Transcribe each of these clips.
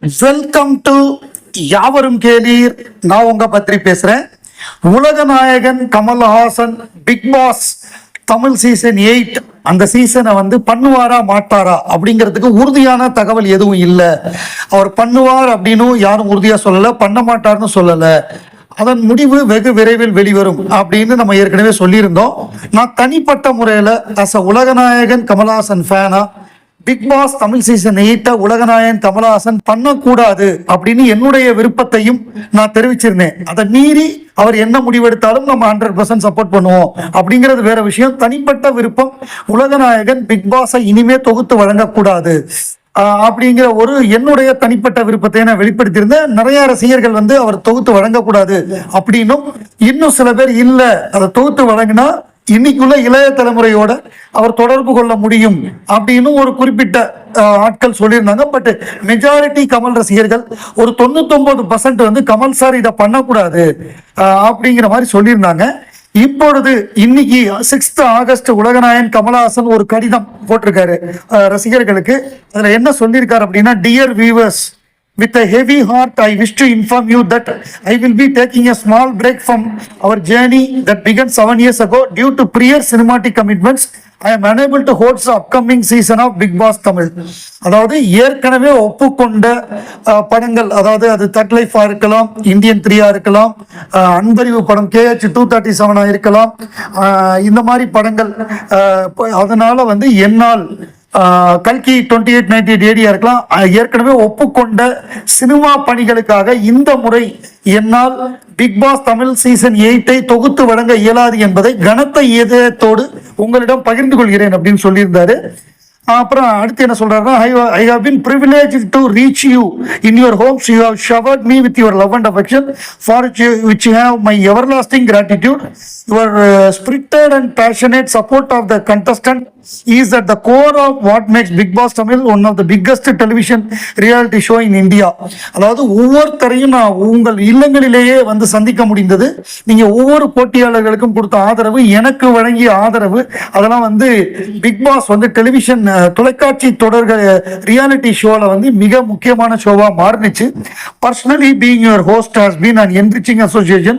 Welcome to யாவரும் கேளீர். நான் உங்க பத்ரி பேசுறேன். உலக நாயகன் Kamal Haasan Bigg Boss Tamil season 8 அந்த சீசனை பண்ணுவாரா மாட்டாரா அப்படிங்கிறதுக்கு உறுதியான தகவல் எதுவும் இல்லை. அவர் பண்ணுவார் அப்படின்னு யாரும் உறுதியா சொல்லல, பண்ண மாட்டார்னு சொல்லல. அதன் முடிவு வெகு விரைவில் வெளிவரும் அப்படின்னு நம்ம ஏற்கனவே சொல்லியிருந்தோம். நான் தனிப்பட்ட முறையில் உலகநாயகன் கமல்ஹாசன் ஃபேனா பிக் பாஸ் தமிழ் சீசன் 8 உலகநாயகன் கமல்ஹாசன் பண்ணக்கூடாது அப்படின்னு என்னுடைய விருப்பத்தையும் நான் தெரிவிச்சிருந்தேன். அதை மீறி அவர் என்ன முடிவெடுத்தாலும் நம்ம 100% சப்போர்ட் பண்ணுவோம் அப்படிங்கிறது வேற விஷயம். தனிப்பட்ட விருப்பம், உலகநாயகன் பிக் பாஸை இனிமே தொகுத்து வழங்கக்கூடாது அப்படிங்கிற ஒரு என்னுடைய தனிப்பட்ட விருப்பத்தை நான் வெளிப்படுத்தியிருந்தேன். நிறைய ரசிகர்கள் அவர் தொகுத்து வழங்கக்கூடாது அப்படின்னும், இன்னும் சில பேர் இல்ல அதை தொகுத்து வழங்கினா இன்னைக்குள்ள இளைய தலைமுறையோட அவர் தொடர்பு கொள்ள முடியும் அப்படின்னு ஒரு குறிப்பிட்ட ஆட்கள் சொல்லியிருந்தாங்க. பட் மெஜாரிட்டி கமல் ரசிகர்கள் ஒரு 99% கமல் சார் இதை பண்ணக்கூடாது அப்படிங்கிற மாதிரி சொல்லியிருந்தாங்க. இப்பொழுது இன்னைக்கு 6th ஆகஸ்ட் உலகநாயகன் கமல்ஹாசன் ஒரு கடிதம் போட்டிருக்காரு ரசிகர்களுக்கு. அதுல என்ன சொல்லியிருக்காரு அப்படின்னா, dear viewers, with a heavy heart, I wish to inform you that I will be taking a small break from our journey that began 7 years ago due to prior cinematic commitments. I am unable to host the upcoming season of Big Boss Tamil. அதாவது ஏற்கனவே ஒப்புக்கொண்ட படங்கள், அதாவது அது தக் லைஃபா இருக்கலாம், Indian 3 இருக்கலாம், அன்பறிவு படம் KH 237 இருக்கலாம், இந்த மாதிரி படங்கள். அதனால என்னால் கல்கி 2898 AD இருக்கலாம், ஏற்கனவே ஒப்புக்கொண்ட சினிமா பணிகளுக்காக இந்த முறை என்னால் பிக் பாஸ் தமிழ் சீசன் 8 தொகுத்து வழங்க இயலாது என்பதை கனத்த இதயத்தோடு உங்களிடம் பகிர்ந்து கொள்கிறேன் அப்படின்னு சொல்லியிருந்தாரு. அப்புறம் அடுத்து என்ன சொல்றாருன்னா, I have been privileged to reach you in your homes. You have showered me with your love and affection, for which you have my everlasting gratitude. Your spirited and passionate support of the contestant is at the core of what makes Big Boss Tamil one of the biggest television reality show in India. அதாவது ஒவ்வொருத்தரையும் நான் உங்கள் இல்லங்களிலேயே சந்திக்க முடிந்தது. நீங்க ஒவ்வொரு போட்டியாளர்களுக்கும் கொடுத்த ஆதரவு, எனக்கு வழங்கிய ஆதரவு, அதெல்லாம் பிக் பாஸ் டெலிவிஷன் தொலைக்காட்சி தொடர்கள் ரியாலிட்டி ஷோல மிக முக்கியமான ஷோவா மாறினுச்சு. Personally, being your host has been an enriching association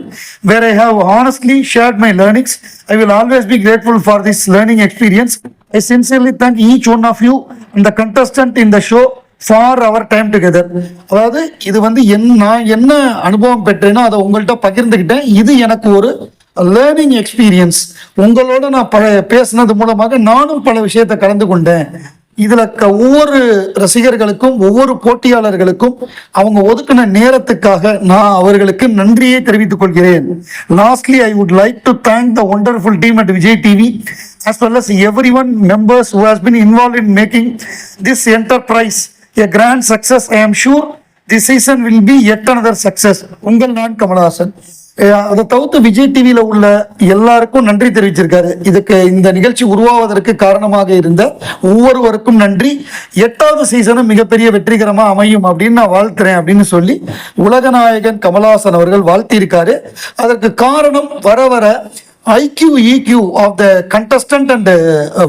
where I have honestly shared my learnings. I will always be grateful for this learning experience. I sincerely thank each one of you and the contestant in the show for our time together. அதாவது இது நான் என்ன அனுபவம் பெற்றேனோ அதை உங்கள்கிட்ட பகிர்ந்துக்கிட்டேன். இது எனக்கு ஒரு லேர்னிங் எக்ஸ்பீரியன்ஸ். உங்களோட நான் பேசினது மூலமாக நானும் பல விஷயத்தை கலந்து கொண்டேன். இதுல ஒவ்வொரு ரசிகர்களுக்கும் ஒவ்வொரு போட்டியாளர்களுக்கும் அவங்க ஒதுக்கின நேரத்துக்காக நான் அவர்களுக்கு நன்றியை தெரிவித்துக் கொள்கிறேன். Lastly, I would like to thank the wonderful team at Vijay TV as well as everyone members who has been involved in making this enterprise a grand success. I am sure this season will be yet another success. உங்கள் நான் கமல்ஹாசன். அதை தவிர்த்து விஜய் டிவியில உள்ள எல்லாருக்கும் நன்றி தெரிவிச்சிருக்காரு. இதுக்கு இந்த நிகழ்ச்சி உருவாவதற்கு காரணமாக இருந்த ஒவ்வொருவருக்கும் நன்றி. 8வது சீசனும் மிகப்பெரிய வெற்றிகரமா அமையும் அப்படின்னு நான் வாழ்த்துறேன் அப்படின்னு சொல்லி உலகநாயகன் கமல்ஹாசன் அவர்கள் வாழ்த்தியிருக்காரு. அதற்கு காரணம் வர வர IQ EQ of the contestant and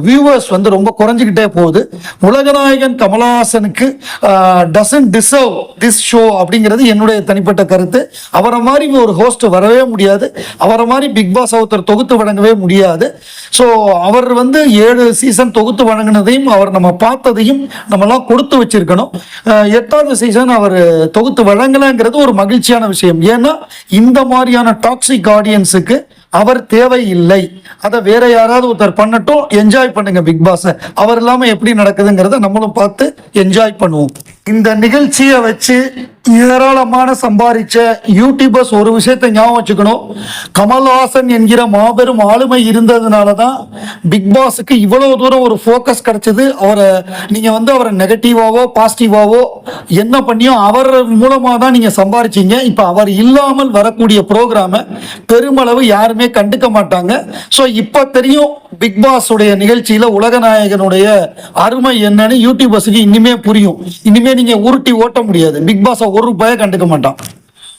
viewers ரொம்ப குறைஞ்சிக்கிட்டே போகுது. உலகநாயகன் கமல்ஹாசனுக்கு டசன்ட் டிசர்வ் திஸ் ஷோ அப்படிங்கிறது என்னுடைய தனிப்பட்ட கருத்து. அவரை மாதிரி ஒரு ஹோஸ்ட் வரவே முடியாது, அவரை மாதிரி பிக் பாஸ் ஒருத்தர் தொகுத்து வழங்கவே முடியாது. ஸோ அவர் 7 சீசன் தொகுத்து வழங்கினதையும் அவர் நம்ம பார்த்ததையும் நம்மலாம் கொடுத்து வச்சிருக்கணும். 8வது சீசன் அவர் தொகுத்து வழங்கலைங்கிறது ஒரு மகிழ்ச்சியான விஷயம். ஏன்னா இந்த மாதிரியான டாக்ஸிக் ஆடியன்ஸுக்கு அவர் தேவையில்லை. அதை வேற யாராவது ஒருத்தர் பண்ணட்டும், என்ஜாய் பண்ணுங்க பிக் பாஸ். அவர் இல்லாம எப்படி நடக்குதுங்கிறத நம்மளும் பார்த்து என்ஜாய் பண்ணுவோம். இந்த நிகழ்ச்சியை வச்சு ஏராளமான சம்பாதிச்ச யூடியூபர்ஸ் ஒரு விஷயத்தை ஞாபகம் வச்சுக்கணும். கமல்ஹாசன் என்கிற மாபெரும் ஆளுமை இருந்ததுனால தான் பிக் பாஸுக்கு இவ்வளவு தூரம் ஒரு ஃபோக்கஸ் கிடைச்சது. நீங்க அவரை நெகட்டிவாவோ பாசிட்டிவாவோ என்ன பண்ணியோ அவர் மூலமா தான் நீங்க சம்பாதிச்சீங்க. இப்ப அவர் இல்லாமல் வரக்கூடிய ப்ரோக்ராம பெருமளவு யாருமே கண்டுக்க மாட்டாங்க. ஸோ இப்ப தெரியும் பிக் பாஸ் உடைய நிகழ்ச்சியில உலகநாயகனுடைய அருமை என்னன்னு யூடியூபர்ஸுக்கு இனிமே புரியும். இனிமே நீங்க உருட்டி ஓட்ட முடியாது. பிக் பாஸ் ஒரு ரூபாயை கண்டுக்க மாட்டான்.